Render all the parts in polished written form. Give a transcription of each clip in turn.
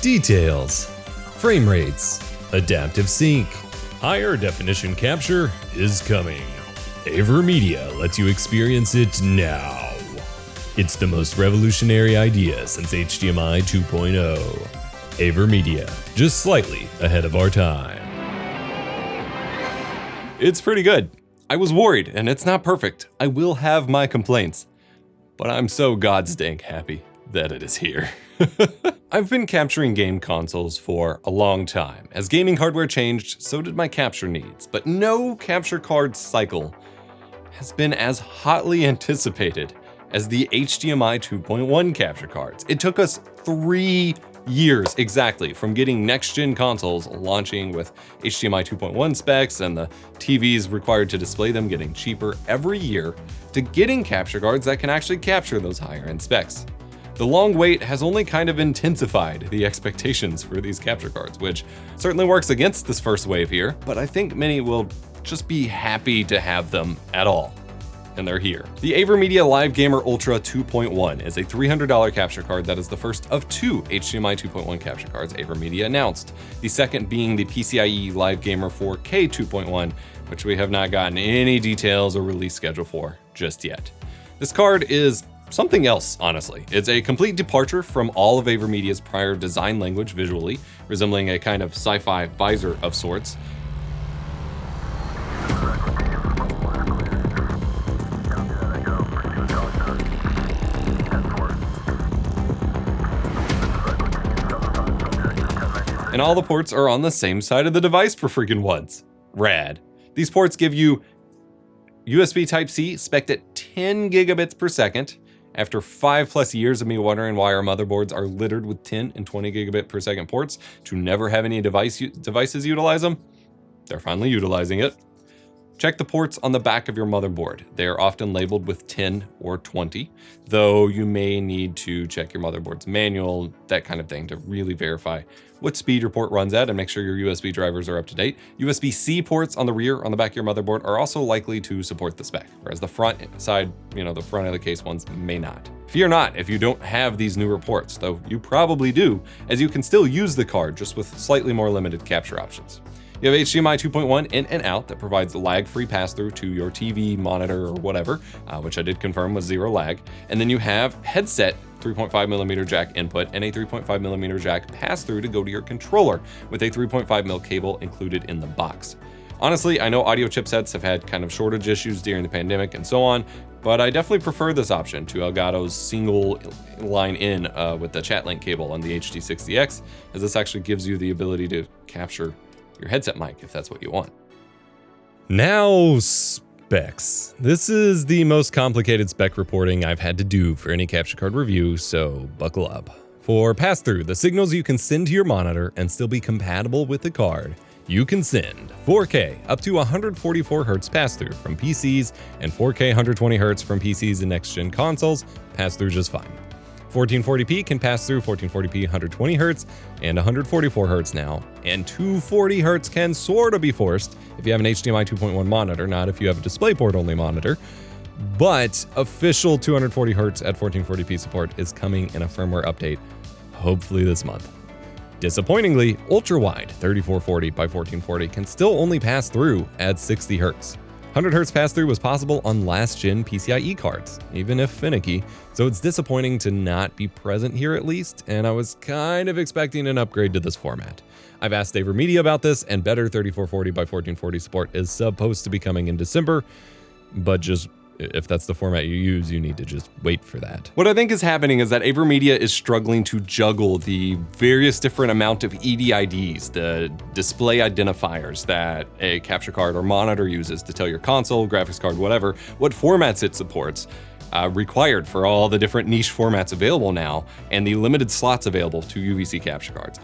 details, frame rates, adaptive sync, higher definition capture is coming. AVerMedia lets you experience it now. It's the most revolutionary idea since HDMI 2.0. AVerMedia, just slightly ahead of our time. It's pretty good. I was worried, and it's not perfect. I will have my complaints, but I'm so goddamn happy that it is here. I've been capturing game consoles for a long time. As gaming hardware changed, so did my capture needs, but no capture card cycle has been as hotly anticipated as the HDMI 2.1 capture cards. It took us 3 years exactly from getting next-gen consoles launching with HDMI 2.1 specs and the TVs required to display them getting cheaper every year to getting capture cards that can actually capture those higher-end specs. The long wait has only kind of intensified the expectations for these capture cards, which certainly works against this first wave here, but I think many will just be happy to have them at all. And they're here. The AVerMedia Live Gamer Ultra 2.1 is a $300 capture card that is the first of 2 HDMI 2.1 capture cards AVerMedia announced. The second being the PCIe Live Gamer 4K 2.1, which we have not gotten any details or release schedule for just yet. This card is something else, honestly. It's a complete departure from all of AVerMedia's prior design language visually, resembling a kind of sci-fi visor of sorts. And all the ports are on the same side of the device for freaking once. Rad. These ports give you USB Type-C spec'd at 10 gigabits per second. After 5+ years of me wondering why our motherboards are littered with 10 and 20 gigabit per second ports to never have any devices utilize them, they're finally utilizing it. Check the ports on the back of your motherboard. They are often labeled with 10 or 20, though you may need to check your motherboard's manual, that kind of thing, to really verify what speed your port runs at and make sure your USB drivers are up to date. USB-C ports on the rear, on the back of your motherboard, are also likely to support the spec, whereas the front side, the front of the case ones may not. Fear not if you don't have these newer ports, though you probably do, as you can still use the card, just with slightly more limited capture options. You have HDMI 2.1 in and out that provides lag-free pass-through to your TV, monitor, or whatever, which I did confirm was 0 lag. And then you have headset 3.5mm jack input and a 3.5mm jack pass-through to go to your controller with a 3.5mm cable included in the box. Honestly, I know audio chipsets have had kind of shortage issues during the pandemic and so on, but I definitely prefer this option to Elgato's single line in with the chat link cable on the HD60X, as this actually gives you the ability to capture your headset mic if that's what you want. Now, specs. This is the most complicated spec reporting I've had to do for any capture card review, so buckle up. For pass-through, the signals you can send to your monitor and still be compatible with the card, you can send 4K up to 144Hz pass-through from PCs and 4K 120Hz from PCs and next-gen consoles, pass-through just fine. 1440p can pass through 1440p 120Hz and 144Hz now, and 240Hz can sort of be forced if you have an HDMI 2.1 monitor, not if you have a DisplayPort only monitor. But official 240Hz at 1440p support is coming in a firmware update, hopefully this month. Disappointingly, ultra-wide 3440 by 1440 can still only pass through at 60Hz. 100Hz pass-through was possible on last-gen PCIe cards, even if finicky, so it's disappointing to not be present here at least, and I was kind of expecting an upgrade to this format. I've asked AVerMedia about this, and better 3440 by 1440 support is supposed to be coming in December, but just if that's the format you use, you need to just wait for that. What I think is happening is that AVerMedia is struggling to juggle the various different amount of EDIDs, the display identifiers that a capture card or monitor uses to tell your console, graphics card, whatever, what formats it supports, required for all the different niche formats available now, and the limited slots available to UVC capture cards.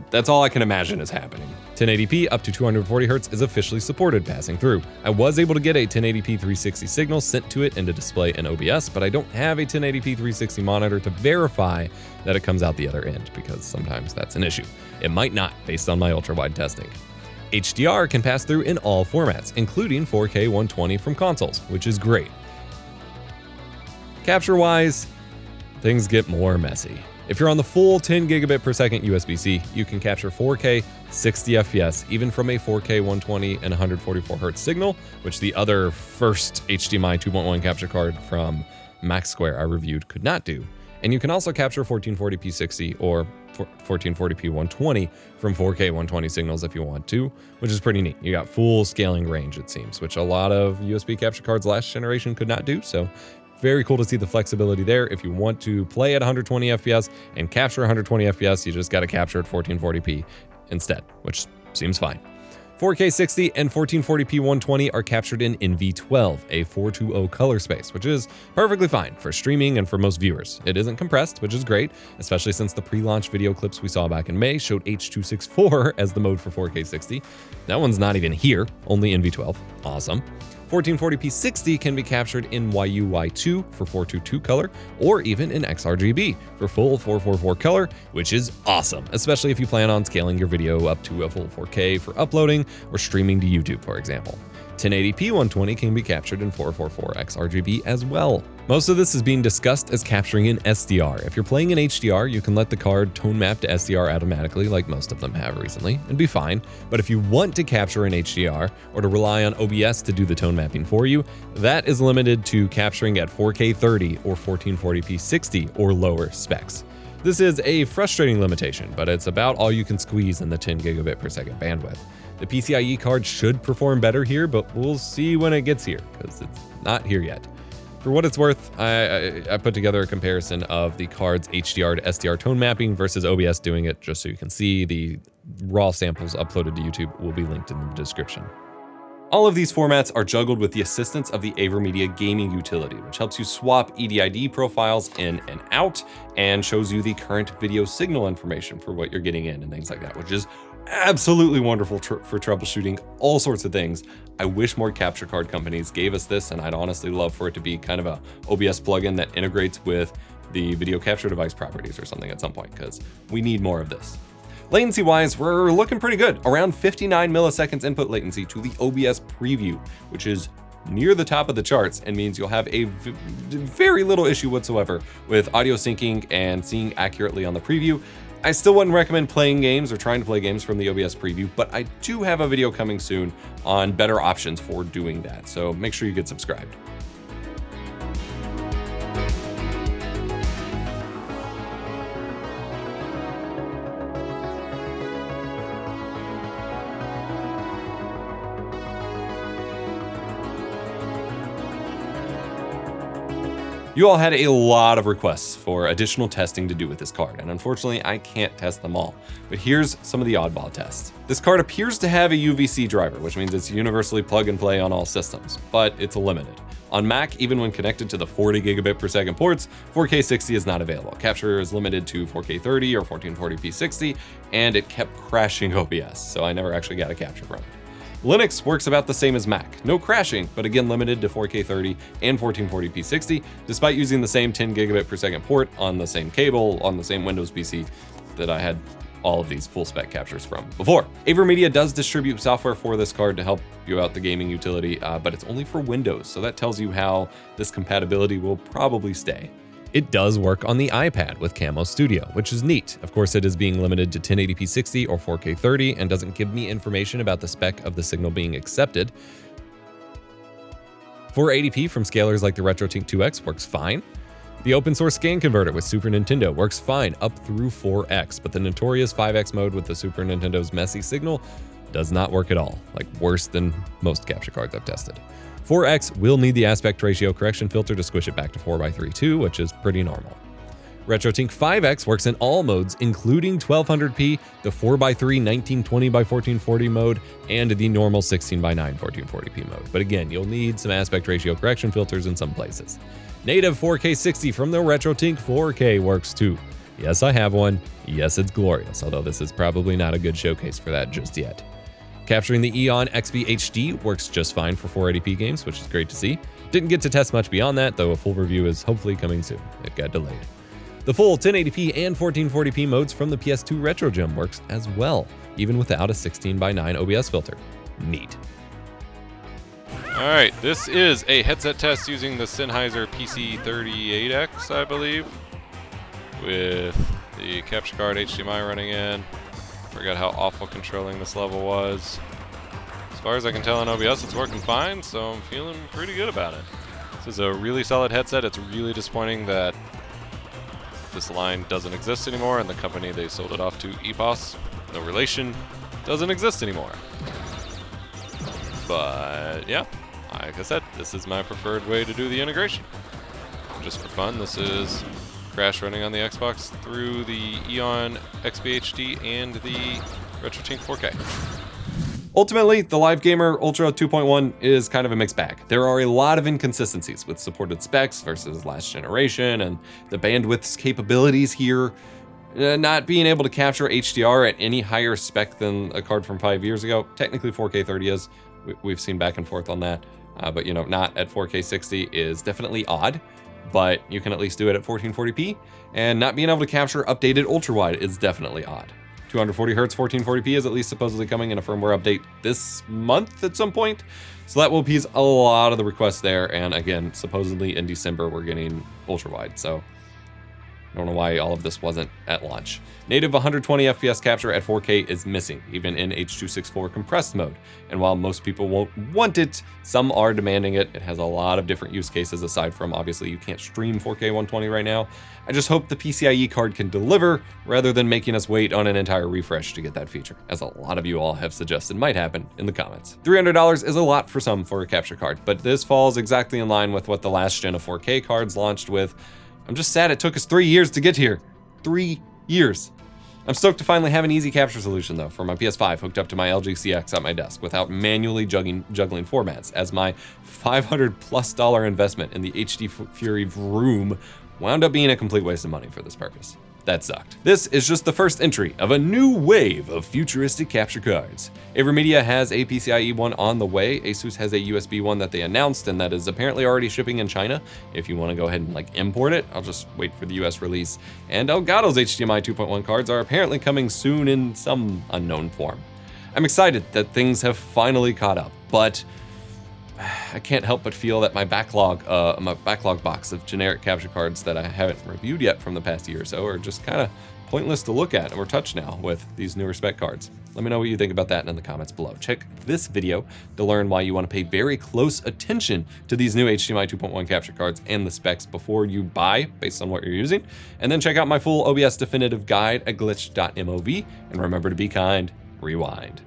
That's all I can imagine is happening. 1080p up to 240Hz is officially supported passing through. I was able to get a 1080p 360 signal sent to it into display in OBS, but I don't have a 1080p 360 monitor to verify that it comes out the other end, because sometimes that's an issue. It might not, based on my ultra-wide testing. HDR can pass through in all formats, including 4K 120 from consoles, which is great. Capture-wise, things get more messy. If you're on the full 10 gigabit per second USB-C, you can capture 4K 60 FPS, even from a 4K 120 and 144 Hz signal, which the other first HDMI 2.1 capture card from MaxSquare I reviewed could not do. And you can also capture 1440p 60 or 1440p 120 from 4K 120 signals if you want to, which is pretty neat. You got full scaling range, it seems, which a lot of USB capture cards last generation could not do. So very cool to see the flexibility there. If you want to play at 120 FPS and capture 120 FPS, you just got to capture at 1440p instead, which seems fine. 4K 60 and 1440p 120 are captured in NV12, a 420 color space, which is perfectly fine for streaming and for most viewers. It isn't compressed, which is great, especially since the pre-launch video clips we saw back in May showed H.264 as the mode for 4K 60. That one's not even here, only NV12. Awesome. 1440p 60 can be captured in YUY2 for 422 color, or even in XRGB for full 444 color, which is awesome, especially if you plan on scaling your video up to a full 4K for uploading or streaming to YouTube, for example. 1080p 120 can be captured in 444 XRGB as well. Most of this is being discussed as capturing in SDR. If you're playing in HDR, you can let the card tone map to SDR automatically, like most of them have recently, and be fine. But if you want to capture in HDR, or to rely on OBS to do the tone mapping for you, that is limited to capturing at 4K 30 or 1440p 60 or lower specs. This is a frustrating limitation, but it's about all you can squeeze in the 10 gigabit per second bandwidth. The PCIe card should perform better here, but we'll see when it gets here, because it's not here yet. For what it's worth, I put together a comparison of the card's HDR to SDR tone mapping versus OBS doing it, just so you can see. The raw samples uploaded to YouTube will be linked in the description. All of these formats are juggled with the assistance of the AVerMedia gaming utility, which helps you swap EDID profiles in and out and shows you the current video signal information for what you're getting in and things like that, which is absolutely wonderful for troubleshooting all sorts of things. I wish more capture card companies gave us this, and I'd honestly love for it to be kind of a OBS plugin that integrates with the video capture device properties or something at some point, because we need more of this. Latency wise, we're looking pretty good. Around 59 milliseconds input latency to the OBS preview, which is near the top of the charts and means you'll have a very little issue whatsoever with audio syncing and seeing accurately on the preview. I still wouldn't recommend playing games or trying to play games from the OBS preview, but I do have a video coming soon on better options for doing that, so make sure you get subscribed. You all had a lot of requests for additional testing to do with this card, and unfortunately I can't test them all, but here's some of the oddball tests. This card appears to have a UVC driver, which means it's universally plug and play on all systems, but it's limited. On Mac, even when connected to the 40 gigabit per second ports, 4K 60 is not available. Capture is limited to 4K 30 or 1440p 60, and it kept crashing OBS, so I never actually got a capture from it. Linux works about the same as Mac. No crashing, but again limited to 4K 30 and 1440p 60, despite using the same 10 gigabit per second port on the same cable on the same Windows PC that I had all of these full spec captures from before. AVerMedia does distribute software for this card to help you out the gaming utility, but it's only for Windows, so that tells you how this compatibility will probably stay. It does work on the iPad with Camo Studio, which is neat. Of course, it is being limited to 1080p 60 or 4K 30 and doesn't give me information about the spec of the signal being accepted. 480p from scalers like the RetroTINK 2X works fine. The open source scan converter with Super Nintendo works fine up through 4X, but the notorious 5X mode with the Super Nintendo's messy signal does not work at all, like worse than most capture cards I've tested. 4X will need the aspect ratio correction filter to squish it back to 4:3 too, which is pretty normal. RetroTINK 5X works in all modes, including 1200p, the 4:3 1920x1440 mode, and the normal 16:9 1440p mode. But again, you'll need some aspect ratio correction filters in some places. Native 4K 60 from the RetroTINK 4K works too. Yes, I have one. Yes, it's glorious, although this is probably not a good showcase for that just yet. Capturing the Eon XBHD works just fine for 480p games, which is great to see. Didn't get to test much beyond that, though a full review is hopefully coming soon. It got delayed. The full 1080p and 1440p modes from the PS2 RetroGEM works as well, even without a 16:9 OBS filter. Neat. Alright, this is a headset test using the Sennheiser PC38X, I believe, with the capture card HDMI running in. Forgot how awful controlling this level was. As far as I can tell on OBS, it's working fine, so I'm feeling pretty good about it. This is a really solid headset. It's really disappointing that this line doesn't exist anymore, and the company they sold it off to, Epos, no relation, doesn't exist anymore. But yeah, like I said, this is my preferred way to do the integration. Just for fun, this is Crash running on the Xbox through the Eon XBHD and the RetroTINK 4K. Ultimately, the Live Gamer Ultra 2.1 is kind of a mixed bag. There are a lot of inconsistencies with supported specs versus last generation, and the bandwidth's capabilities here. Not being able to capture HDR at any higher spec than a card from 5 years ago. Technically 4K 30 is. We've seen back and forth on that. But you know, not at 4K 60 is definitely odd, but you can at least do it at 1440p. And not being able to capture updated ultra wide is definitely odd. 240 hertz 1440p is at least supposedly coming in a firmware update this month at some point. So that will appease a lot of the requests there. And again, supposedly in December, we're getting ultra wide. So I don't know why all of this wasn't at launch. Native 120 FPS capture at 4K is missing, even in H.264 compressed mode. And while most people won't want it, some are demanding it. It has a lot of different use cases aside from obviously you can't stream 4K 120 right now. I just hope the PCIe card can deliver rather than making us wait on an entire refresh to get that feature, as a lot of you all have suggested might happen in the comments. $300 is a lot for some for a capture card, but this falls exactly in line with what the last gen of 4K cards launched with. I'm just sad it took us 3 years to get here. 3 years. I'm stoked to finally have an easy capture solution though for my PS5 hooked up to my LG CX at my desk without manually juggling formats, as my $500+ investment in the HD Fury Vroom wound up being a complete waste of money for this purpose. That sucked. This is just the first entry of a new wave of futuristic capture cards. AVerMedia has a PCIe one on the way. Asus has a USB one that they announced and that is apparently already shipping in China. If you want to go ahead and like import it, I'll just wait for the US release. And Elgato's HDMI 2.1 cards are apparently coming soon in some unknown form. I'm excited that things have finally caught up, but I can't help but feel that my backlog box of generic capture cards that I haven't reviewed yet from the past year or so are just kind of pointless to look at or touch now with these newer spec cards. Let me know what you think about that in the comments below. Check this video to learn why you want to pay very close attention to these new HDMI 2.1 capture cards and the specs before you buy based on what you're using. And then check out my full OBS definitive guide at glitch.mov. And remember to be kind, rewind.